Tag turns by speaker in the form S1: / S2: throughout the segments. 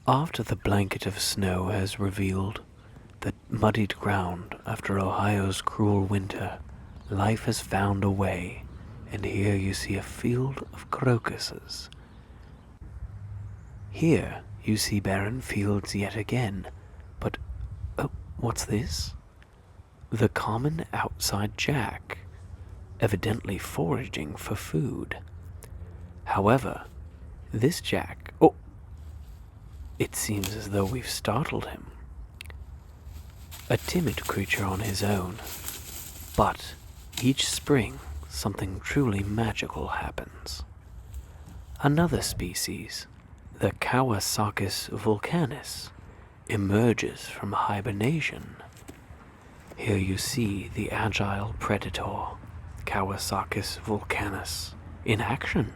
S1: After the blanket of snow has revealed the muddied ground after Ohio's cruel winter, life has found a way, and here you see a field of crocuses. Here you see barren fields yet again, but oh, what's this? The common outside jack, evidently foraging for food. However, this jack... Oh! It seems as though we've startled him. A timid creature on his own, but each spring something truly magical happens. Another species, the Kawasakis vulcanis, emerges from hibernation. Here you see the agile predator, Kawasakis vulcanus, in action.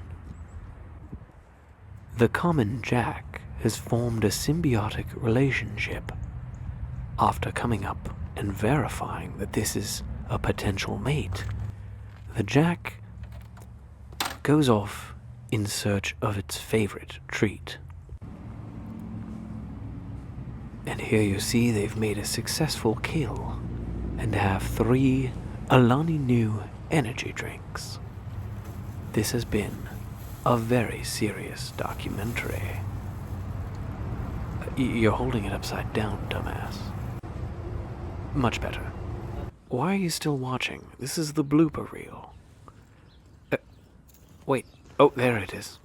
S1: The common jack has formed a symbiotic relationship. After coming up and verifying that this is a potential mate, the jack goes off in search of its favorite treat. And here you see they've made a successful kill and have 3 Alani Nu energy drinks. This has been a very serious documentary. You're holding it upside down, dumbass. Much better. Why are you still watching? This is the blooper reel. Wait. Oh, there it is.